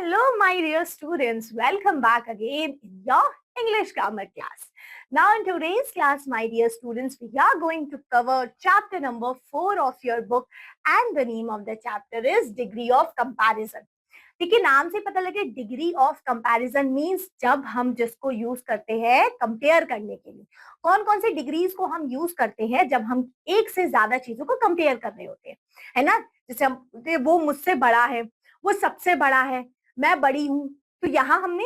Hello, my dear students. Welcome back again in your English grammar class. Now, in today's class, my dear students, we are going to cover chapter number 4 of your book, and the name of the chapter is Degree of Comparison. देखिए नाम से पता लगे degree of comparison means जब हम जिसको use करते हैं कंपेयर करने के लिए। कौन कौन सी डिग्रीज को हम यूज करते हैं जब हम एक से ज्यादा चीजों को कंपेयर कर रहे होते हैं, है ना। जैसे हम वो मुझसे बड़ा है, वो सबसे बड़ा है, मैं बड़ी हूं, तो यहाँ हमने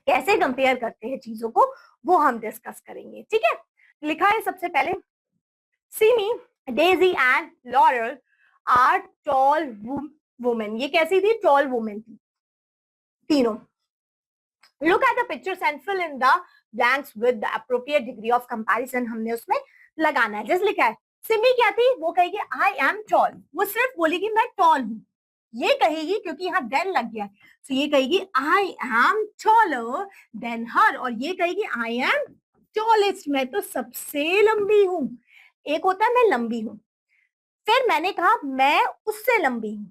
कैसे कंपेयर करते हैं चीजों को वो हम डिस्कस करेंगे। ठीक है, लिखा है सबसे पहले, Seemi, Daisy and Laurel are tall women. ये कैसी थी? टॉल वुमेन थी तीनों। Look at the pictures and fill in the blanks with the appropriate degree of comparison हमने उसमें लगाना है। जैसे लिखा है सिमी क्या थी? वो कहेगी आई एम टॉल, वो सिर्फ बोलेगी मैं टॉल हूं। ये कहेगी क्योंकि यहाँ देन लग गया है, तो ये कहेगी आई एम टॉलर देन हर, और ये कहेगी आई एम टॉलेस्ट, मैं तो सबसे लंबी हूं। एक होता है मैं लंबी हूं, फिर मैंने कहा मैं उससे लंबी हूं,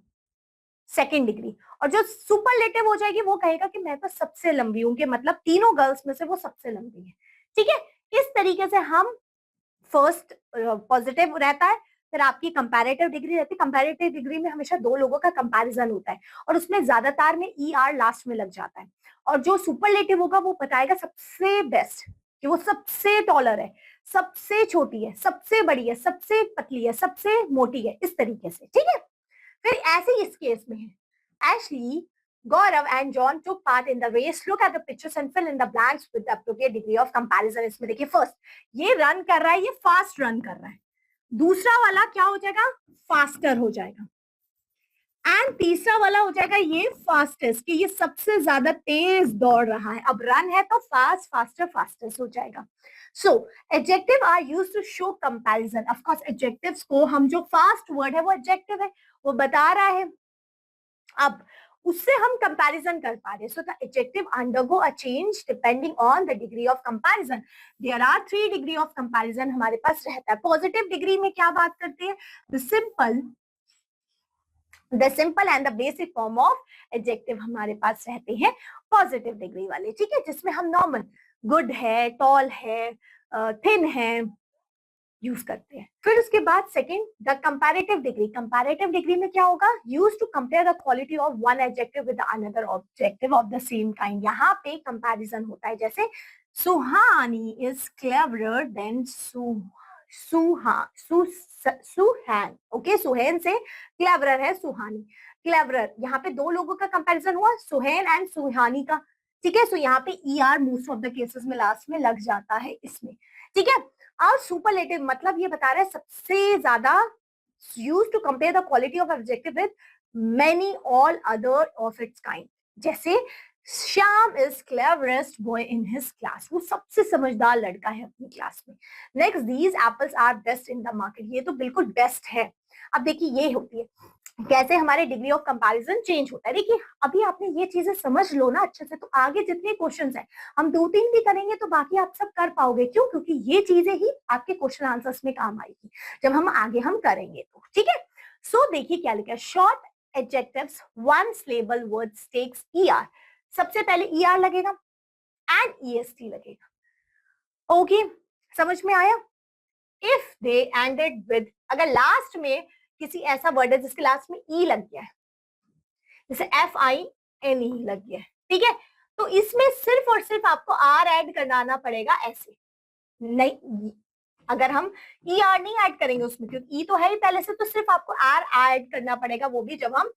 सेकेंड डिग्री। और जो सुपरलेटिव हो जाएगी वो कहेगा कि मैं तो सबसे लंबी हूं, कि मतलब तीनों गर्ल्स में से वो सबसे लंबी है। ठीक है, इस तरीके से हम फर्स्ट पॉजिटिव रहता है, फिर आपकी कंपैरेटिव डिग्री रहती है। कंपैरेटिव डिग्री में हमेशा दो लोगों का कंपैरिजन होता है और उसमें ज्यादातर में ई आर लास्ट में लग जाता है, और जो सुपरलेटिव होगा वो बताएगा सबसे बेस्ट, कि वो सबसे टॉलर है, सबसे छोटी है, सबसे बड़ी है, सबसे पतली है, सबसे मोटी है, इस तरीके से। ठीक है, फिर ऐसे ही इस केस में है, Ashley, Gaurav and John took part in the race. Look at the pictures and fill in the blanks with the appropriate degree of comparison. इसमें देखिए फर्स्ट ये रन कर रहा है, ये फास्ट रन कर रहा है, दूसरा वाला क्या हो जाएगा? फास्टर हो जाएगा, एंड तीसरा वाला हो जाएगा ये फास्टेस्ट, कि ये सबसे ज्यादा तेज दौड़ रहा है। अब रन है तो फास्ट, फास्टर, फास्टेस्ट हो जाएगा। So adjective are used to show comparison. Of course adjectives को हम, जो फास्ट वर्ड है वो एडजेक्टिव है, वो बता रहा है, अब उससे हम कंपैरिजन कर पा रहे। So the adjective undergo a change depending on the degree of comparison. There are 3 degree of comparison हमारे पास रहता है। पॉजिटिव डिग्री में क्या बात करते हैं? The simple and the basic form of adjective हमारे पास रहते हैं पॉजिटिव डिग्री वाले। ठीक है, जिसमें हम नॉर्मल गुड है, टॉल है, थिन है यूज करते हैं। फिर उसके बाद second the comparative degree. Comparative degree में क्या होगा? Use to compare the quality of one adjective with another objective of the same kind. यहाँ पे कंपैरिजन होता है, जैसे Suhani is cleverer than Suhain. Okay, Suhain से क्लेवरर है सुहानी। क्लेवरर, यहाँ पे दो लोगों का कंपैरिजन हुआ, सुहैन एंड सुहानी का। ठीक है, सो यहाँ पे E R most of the cases में लास्ट में लग जाता है इसमें। ठीक है, और सुपरलेटिव मतलब ये बता रहा है सबसे ज्यादा use to compare the quality of adjective with many all other of its kind. जैसे Shyam is cleverest boy in his class, वो सबसे समझदार लड़का है अपनी क्लास में। Next, these apples are best in the market, ये तो बिल्कुल बेस्ट है। अब देखिए ये होती है कैसे हमारे डिग्री ऑफ कंपैरिजन चेंज होता है। देखिए अभी आपने ये चीजें समझ लो ना अच्छे से, तो आगे जितने क्वेश्चंस हैं हम 2-3 भी करेंगे तो बाकी आप सब कर पाओगे। क्यों? क्योंकि ये चीजें ही आपके क्वेश्चन आंसर्स में काम आएगी जब हम आगे हम करेंगे तो। ठीक है, सो देखिए क्या लिखा है, short adjectives one syllable words takes ER. सबसे पहले ईआर लगेगा एंड ईएसटी लगेगा। ओके, समझ में आया? इफ दे एंडेड विद, अगर लास्ट में किसी ऐसा वर्ड है जिसके लास्ट में ई लग गया है, जैसे FINE लग गया है, ठीक है, तो इसमें सिर्फ और सिर्फ आपको आर ऐड करना पड़ेगा। ऐसे नहीं, अगर हम ई आर नहीं ऐड करेंगे उसमें, क्योंकि ई तो है ही पहले से, तो सिर्फ आपको आर ऐड करना पड़ेगा, वो भी जब हम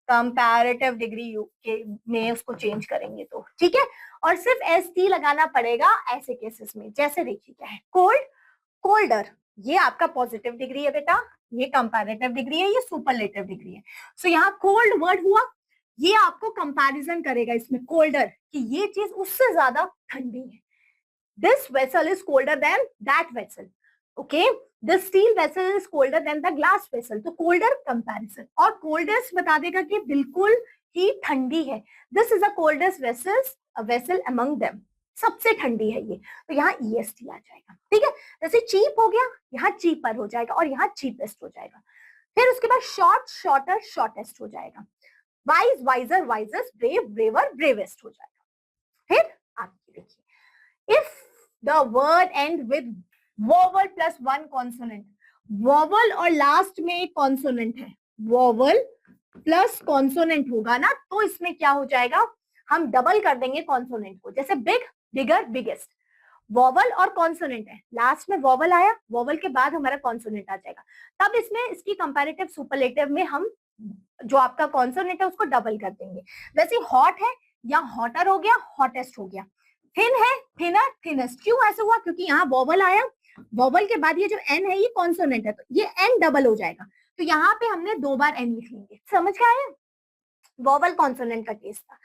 कंपैरेटिव डिग्री के में उसको चेंज करेंगे तो। ठीक है, और सिर्फ ST लगाना पड़ेगा ऐसे केसेस में। जैसे देखिए क्या है, कोल्ड, कोल्डर, ये आपका पॉजिटिव डिग्री है बेटा, ये कंपैरेटिव डिग्री है, ये सुपरलेटिव डिग्री है। सो यहाँ कोल्ड वर्ड हुआ, ये आपको कंपैरिजन करेगा इसमें कोल्डर, कि ये चीज उससे ज्यादा ठंडी है। This vessel is colder than that vessel. Okay, this steel vessel is colder than the glass vessel. तो कोल्डर कंपैरिजन, और कोल्डेस्ट बता देगा कि बिल्कुल ही ठंडी है। This is the coldest vessel among them, सबसे ठंडी है ये, तो यहाँ EST आ जाएगा। ठीक है, जैसे चीप हो गया, यहाँ चीपर हो जाएगा, और यहाँ चीपेस्ट हो जाएगा। फिर उसके बाद शॉर्ट, शॉर्टर, शॉर्टेस्ट हो जाएगा। Wise, wiser, wisest, brave, braver, bravest हो जाएगा। फिर आगे देखिए, if the word end with vowel plus one consonant, vowel और लास्ट में एक कॉन्सोनेंट है, वोवल प्लस कॉन्सोनेंट होगा ना, तो इसमें क्या हो जाएगा, हम डबल कर देंगे कॉन्सोनेंट को, जैसे बिग, बिगर, बिगेस्ट। वोवल और कॉन्सोनेंट है, लास्ट में वोवल आया, वोवल के बाद हमारा कॉन्सोनेंट आ जाएगा, तब इसमें इसकी कंपैरेटिव सुपरलेटिव में हम जो आपका कॉन्सोनेंट है उसको डबल कर देंगे। वैसे हॉट है या हॉटर हो गया, हॉटेस्ट हो गया। थिन है, थिनर, थिनेस्ट। क्यों ऐसे हुआ, क्योंकि यहाँ वोवल आया, वोवल के बाद ये जो एन है ये कॉन्सोनेंट है, तो ये एन डबल हो जाएगा, तो यहाँ पे हमने 2 बार एन लिख लेंगे। समझ के आया, वोवल कॉन्सोनेंट का केस था।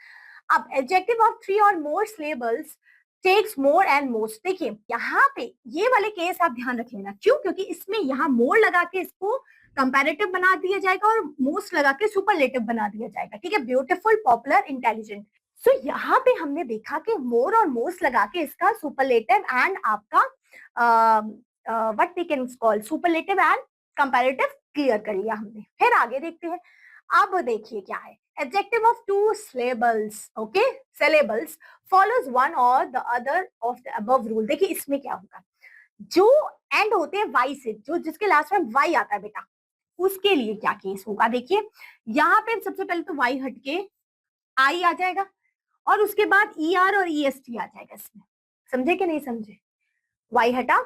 अब एडजेक्टिव ऑफ 3 और more syllables takes more and most. देखिए यहाँ पे ये वाले केस आप ध्यान रख लेना, क्यों, क्योंकि इसमें यहाँ मोर लगा के इसको कंपैरेटिव बना दिया जाएगा और मोस्ट लगा के सुपरलेटिव बना दिया जाएगा, ठीक है, ब्यूटीफुल, पॉपुलर, इंटेलिजेंट। सो यहाँ पे हमने देखा कि मोर और मोस्ट लगा के इसका सुपरलेटिव एंड आपका what we can call superlative and comparative clear कर लिया हमने। फिर आगे देखते हैं। अब देखिए क्या है, adjective of 2 syllables, okay, syllables follows one or the other of the above rule। देखिए इसमें क्या होगा, जो एंड होते हैं वाई से, जो जिसके लास्ट में वाई आता है बेटा, उसके लिए क्या केस होगा। देखिए यहाँ पे सबसे पहले तो वाई हट के आई आ जाएगा और उसके बाद ई आर और ई एस टी आ जाएगा इसमें। समझे कि नहीं समझे, वाई हटा,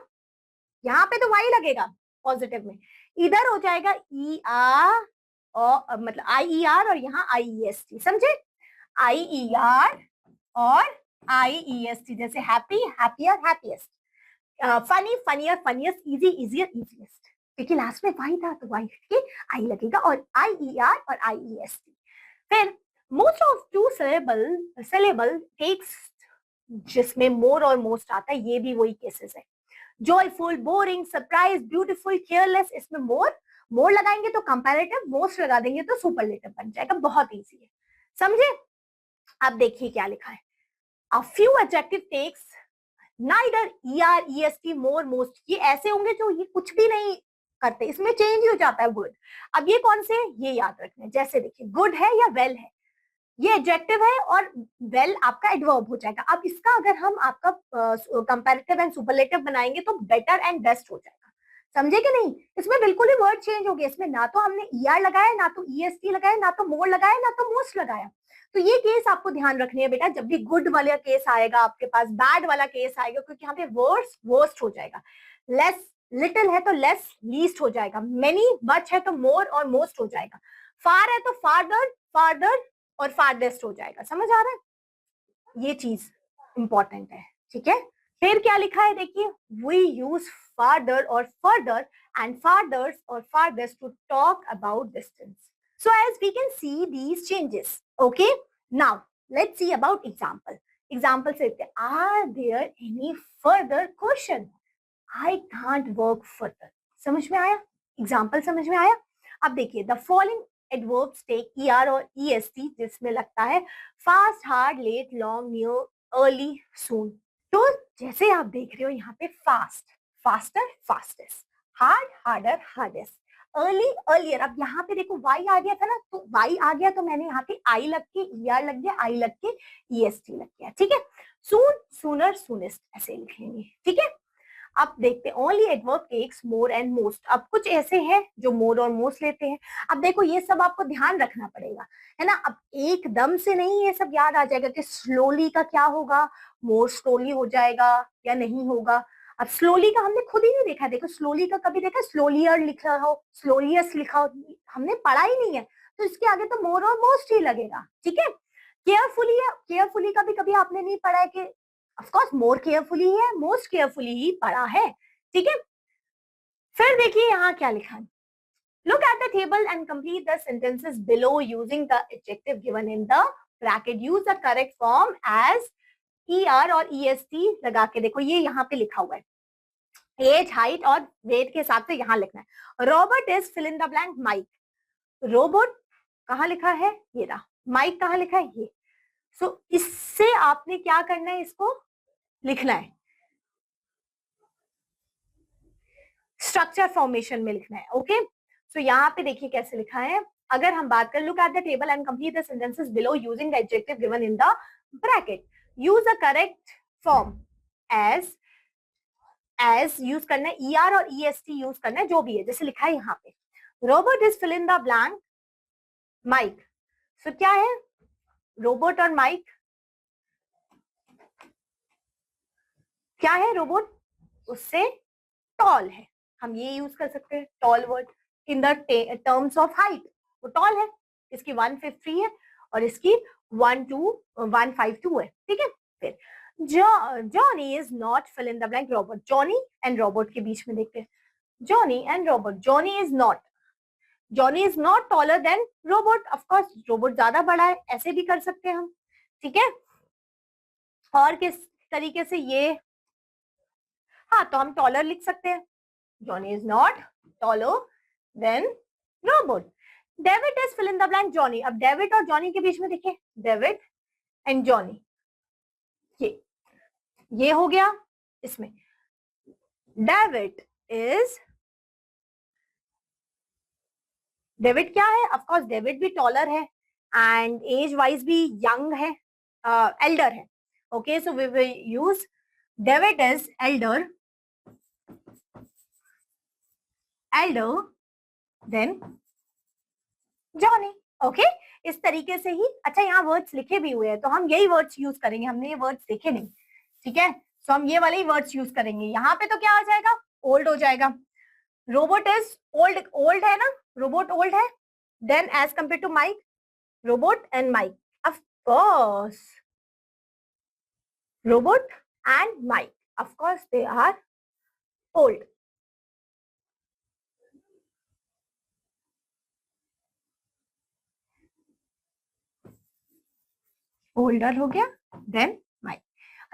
यहाँ पे तो वाई लगेगा पॉजिटिव में, इधर हो जाएगा ई आर और मतलब आई ई आर और यहाँ आई ई एस टी। समझे, आई ई आर और आई ई एस टी, जैसे happy, happier, happiest, funny, funnier, funniest, easy, easier, easiest. क्योंकि लास्ट में वाई था तो वाई के आई लगेगा और आई ई आर और आई ई एस टी। फिर मोस्ट ऑफ 2 syllable टेक्स, जिसमें मोर और मोस्ट आता है, ये भी वही केसेस है। Joyful, boring, surprise, beautiful, careless, इसमें मोर लगाएंगे तो कंपैरेटिव, मोस्ट लगा देंगे तो सुपरलेटिव बन जाएगा, बहुत इजी है। समझे। अब देखिए क्या लिखा है, a few adjective takes neither er est more most। ये ऐसे होंगे जो ये कुछ भी नहीं करते, इसमें चेंज ही हो जाता है वर्ड। अब ये कौन से, ये याद रखना है, जैसे देखिए गुड है या वेल है, ये एडजेक्टिव है और वेल आपका एडवर्ब हो जाएगा। अब इसका अगर हम आपका कंपैरेटिव एंड सुपरलेटिव बनाएंगे तो बेटर एंड बेस्ट हो जाएगा। समझे कि नहीं, इसमें बिल्कुल ही वर्ड चेंज हो गया, इसमें ना तो हमने ईआर लगाया, ना तो ईएसटी लगाया, ना तो मोर लगाया, ना तो मोस्ट लगाया। तो ये केस आपको ध्यान रखनी है बेटा, जब भी गुड वाला केस आएगा आपके पास, बैड वाला केस आएगा, क्योंकि यहाँ पे वर्स्ट वर्स्ट हो जाएगा। लेस, लिटिल है तो लेस, लीस्ट हो जाएगा। मेनी, मच है तो मोर और मोस्ट हो जाएगा। फार है तो फार्दर, फार्दर और फारदेस्ट हो जाएगा। समझ आ रहा है, ये चीज इंपॉर्टेंट है, ठीक है। फिर क्या लिखा है देखिए, वी यूज फार्दर और फर्दर एंड फादर्स और farthest to talk about distance. So as we can see these changes, okay. Now let's see about example. Example से are there any further question, I can't work further. समझ में आया, example समझ में आया। अब देखिए the following adverbs take er और est, जिसमें लगता है fast, hard, late, long, new, early, soon. तो जैसे आप देख रहे हो यहाँ पे fast, faster, fastest, hard, harder, hardest, early, earlier. अब यहाँ पे देखो वाई आ गया था ना, तो वाई आ गया तो मैंने यहाँ पे आई लग के er लग गया, आई लग के est लग गया, ठीक है। सून, सूनर, सूनेस्ट, ऐसे लिखेंगे, ठीक है। अब देखते हैं only adverb takes more and most. अब कुछ ऐसे हैं जो मोर और मोस्ट लेते हैं। अब देखो ये सब आपको ध्यान रखना पड़ेगा, है ना। अब एकदम से नहीं ये सब याद आ जाएगा कि स्लोली का क्या होगा, मोर स्लोली हो जाएगा या नहीं होगा। अब स्लोली का हमने खुद ही नहीं देखा, देखो स्लोली का कभी देखा स्लोलियर लिखा हो, स्लोलियस लिखा हो, हमने पढ़ा ही नहीं है, तो इसके आगे तो मोर और मोस्ट ही लगेगा, ठीक है। केयरफुली है, केयरफुली का भी कभी आपने नहीं पढ़ा है कि ऑफ कोर्स मोर केयरफुली है, मोस्ट केयरफुली ही पढ़ा है, ठीक है। फिर देखिए यहाँ क्या लिखा है, look at the table and complete the sentences below using the adjective given in the bracket, use the correct form as er और est लगा के। देखो ये यहाँ पे लिखा हुआ है, एज, हाइट और वेट के हिसाब से यहाँ लिखना है। Robert is fill in the blank Mike, robot कहाँ लिखा है, ये रहा, माइक कहाँ लिखा है, ये। सो इससे आपने क्या करना है, इसको लिखना है, स्ट्रक्चर फॉर्मेशन में लिखना है, ओके। सो यहाँ पे देखिए कैसे लिखा है, अगर हम बात करें, look at the table and complete the sentences below using the adjective given in the bracket. Use a correct form. As use करना है, ER और EST यूज करना है, जो भी है, जैसे लिखा है यहाँ पे. Robot is fill in the blank mike. सो क्या है रोबोट और माइक? क्या है रोबोट? उससे टॉल है. हम ये यूज कर सकते हैं tall word in the terms of height. वो टॉल है, इसकी 153 है और इसकी 15152 है. ठीक है. फिर Johnny is not fill in the blank robot. Johnny and robot के बीच में देखते हैं. Johnny and robot. Johnny is not taller than robot. Of course robot ज्यादा बड़ा है, ऐसे भी कर सकते हैं हम. ठीक है. और किस तरीके से ये, हाँ, तो हम टॉलर लिख सकते हैं. Johnny is not taller than robot. David is fill in the blank Johnny. अब डेविड और जॉनी के बीच में देखिए, डेविड एंड जॉनी, ये हो गया. इसमें डेविड क्या है? ऑफ कोर्स डेविड भी टॉलर है एंड एज वाइज भी यंग है, एल्डर है. Okay, so we will use David is elder than Johnny. Okay, इस तरीके से ही. अच्छा, यहाँ वर्ड्स लिखे भी हुए हैं तो हम यही वर्ड्स यूज करेंगे. हमने ये वर्ड्स देखे नहीं. ठीक है, सो हम ये वाले ही वर्ड्स यूज करेंगे. यहाँ पे तो क्या आ जाएगा? ओल्ड हो जाएगा. Robot is old. ओल्ड है ना, रोबोट ओल्ड है. Then age compare to Mike, robot and Mike, of course robot and Mike, of course they are old. Older हो गया, देन माइक.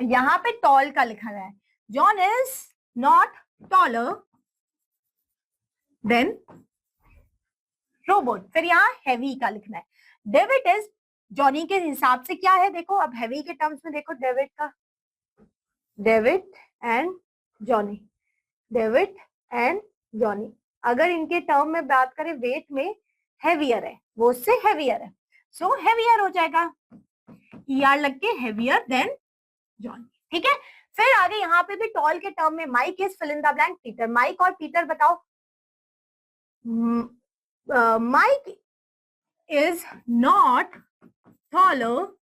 यहाँ पे टॉल का लिखा है. John is not taller than robot. फिर यहाँ हैवी का लिखना है. डेविड इज जॉनी के हिसाब से क्या है? देखो, अब हैवी के टर्म्स में देखो, डेविड का, David and Johnny, David and Johnny. अगर इनके टर्म में बात करें वेट में, हैवियर है, वो उससे हैवियर है, सो हैवियर हो जाएगा. ER लग के हैवियर देन जॉनी. ठीक है. फिर आगे यहाँ पे भी टॉल के टर्म में Mike is fill in the blank Peter. Mike और पीटर बताओ. Mike is not taller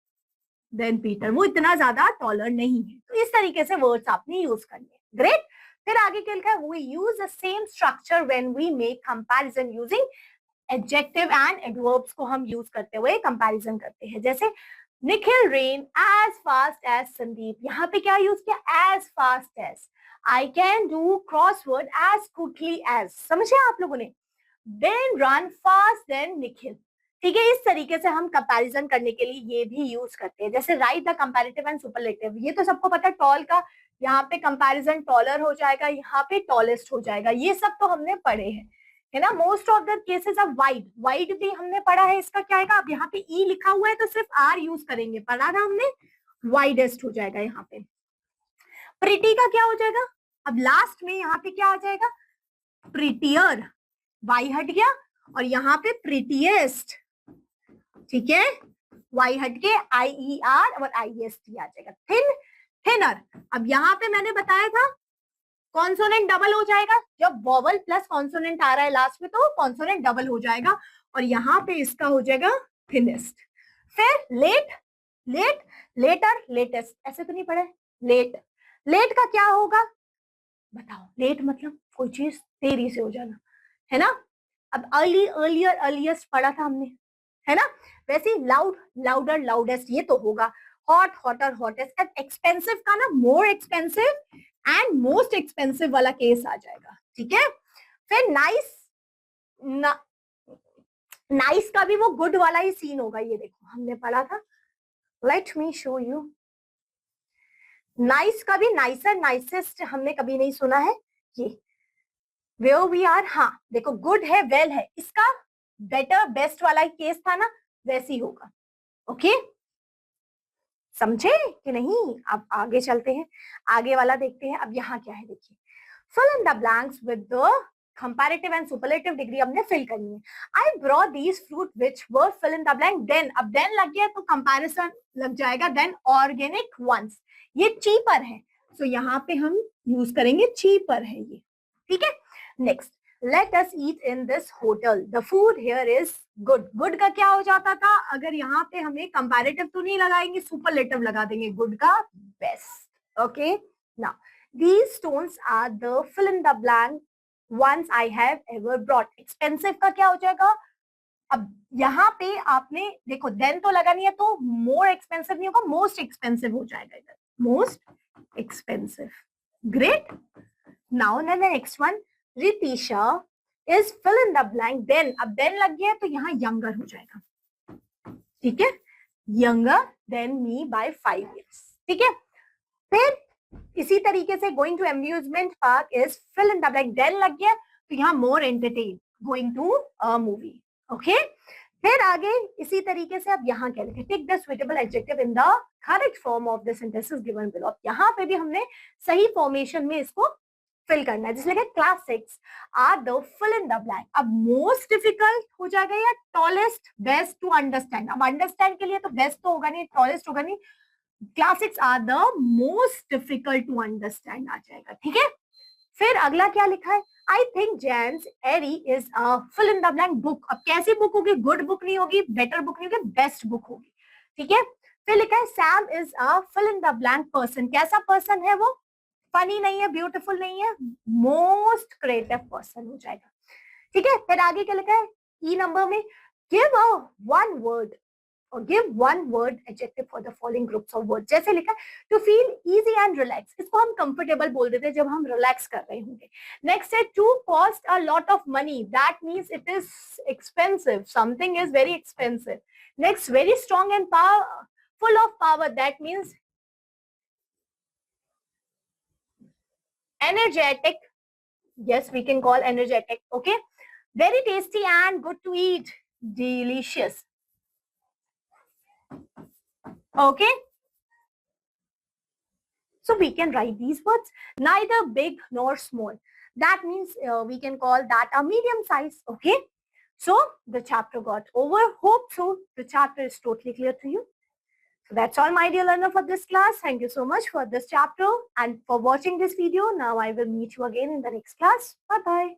than Peter. वो इतना ज्यादा टॉलर नहीं है. तो इस तरीके से वर्ड्स आपने यूज करने. ग्रेट. फिर आगे क्या लिखा है? We use the same structure when we make comparison using adjective and adverbs को हम यूज करते हुए कंपैरिजन करते हैं. जैसे Nikhil ran as fast as Sandeep. यहाँ पे क्या यूज किया? As fast as. I can do crossword as quickly as. समझे आप लोगों ने? Then run fast than Nikhil. ठीक है. इस तरीके से हम कंपैरिजन करने के लिए ये भी यूज करते हैं. जैसे right the comparative and superlative. ये तो सबको पता है, टॉल का यहाँ पे कंपैरिजन टॉलर हो जाएगा, यहाँ पे टॉलेस्ट हो जाएगा. ये सब तो हमने पढ़े हैं, है ना. Most of the cases of wide, wide भी हमने पढ़ा है. इसका क्या आएगा? अब यहाँ पे ई लिखा हुआ है तो सिर्फ आर यूज करेंगे. पढ़ा था हमने, वाइडेस्ट हो जाएगा यहाँ पे. प्रिटी का क्या हो जाएगा? अब लास्ट में यहाँ पे क्या आ जाएगा? प्रिटियर. वाई हट गया और यहाँ पे प्रिटीएस्ट. ठीक है, वाई हट के IER और IEST आ जाएगा. Thin, thinner. अब यहाँ पे मैंने बताया था कॉन्सोनेंट डबल हो जाएगा. जब वॉवल प्लस कॉन्सोनेंट आ रहा है लास्ट में तो कॉन्सोनेंट डबल हो जाएगा और यहाँ पे इसका हो जाएगा थिनेस्ट. फिर लेट, लेट, लेटर, लेटेस्ट. ऐसे तो नहीं पढ़ा है. लेट, लेट का क्या होगा बताओ? लेट मतलब कोई चीज देरी से हो जाना, है ना. अब अर्ली, अर्लियर, अर्लिएस्ट पढ़ा था हमने, है ना. वैसे लाउड, लाउडर, लाउडेस्ट ये तो होगा. Hot, hotter, hottest. एक्सपेंसिव का ना more expensive and most expensive वाला केस आ जाएगा. ठीक है. फिर नाइस, नाइस का भी वो गुड वाला ही सीन होगा. ये देखो हमने पढ़ा था. Let me show you. Nice का भी नाइसर, नाइसेस्ट हमने कभी नहीं सुना है. ये वेयर वी आर, हाँ देखो, गुड है, वेल है, इसका बेटर, बेस्ट वाला ही केस था ना, वैसे ही होगा. ओके, समझे कि नहीं? अब आगे चलते हैं, आगे वाला देखते हैं. अब यहाँ क्या है देखिए, fill in the blanks with the comparative and superlative degree हमने फिल करनी है. I brought these fruit which were fill in the blank. Then, अब देन लग गया तो कंपैरिजन लग जाएगा. देन ऑर्गेनिक वंस, ये चीपर है, सो यहाँ पे हम यूज करेंगे चीपर है ये. ठीक है. Next, let us eat in this hotel, the food here is good. Good का क्या हो जाता था, अगर यहाँ पे हमें कंपैरेटिव तो नहीं लगाएंगे, सुपरलेटिव लगा देंगे, गुड का best. Okay. Now these stones are the fill in the blank ones I have ever brought. Expensive का क्या हो जाएगा, अब यहाँ पे आपने देखो देन तो लगा नहीं है तो मोर एक्सपेंसिव नहीं होगा, मोस्ट एक्सपेंसिव हो जाएगा इधर, most expensive. Great. Now the next one, Ritisha is fill in the blank. Then, अब देन लग गया तो यहाँ यंगर हो जाएगा. ठीक है, younger than me by 5 years. ठीक है. फिर इसी तरीके से going to amusement park is fill in the blank. Then लग गया तो यहाँ more entertain, going to a movie. Okay. फिर आगे इसी तरीके से अब यहाँ क्या लिखे, take the suitable adjective in the correct form of the sentences given below. यहाँ पे भी हमने सही फॉर्मेशन में इसको फिल करना है, जिसमें class 6 are the fill in the blank. अब मोस्ट डिफिकल्ट हो जाएगा या टॉलेस्ट, बेस्ट टू अंडरस्टैंड. अब अंडरस्टैंड के लिए तो बेस्ट तो होगा नहीं, टॉलेस्ट होगा नहीं, classics are the most difficult to understand आ जाएगा. ठीक है. फिर अगला क्या लिखा है, I think James Eyre is a fill in the blank book. अब कैसी बुक होगी, गुड बुक नहीं होगी, बेटर बुक नहीं होगी, बेस्ट बुक होगी. ठीक है. फिर लिखा है Sam is a fill in the blank person. कैसा पर्सन है वो, फनी नहीं है, ब्यूटीफुल नहीं है, मोस्ट क्रिएटिव पर्सन हो जाएगा. ठीक है. फिर आगे क्या लिखा है, ई नंबर में, give a one word or give one word adjective for the following groups of words. जैसे लिखा है to feel easy and relax, इसको हम comfortable बोल देते हैं जब हम relax कर रहे होंगे. Next है to cost a lot of money, that means it is expensive, something is very expensive. Next, very strong and full of power, that means energetic. Yes, we can call energetic. Okay. Very tasty and good to eat, delicious. Okay. So we can write these words, neither big nor small. That means we can call that a medium size. Okay. So the chapter got over. Hope so the chapter is totally clear to you. So that's all, my dear learner, for this class. Thank you so much for this chapter and for watching this video. Now I will meet you again in the next class. Bye-bye.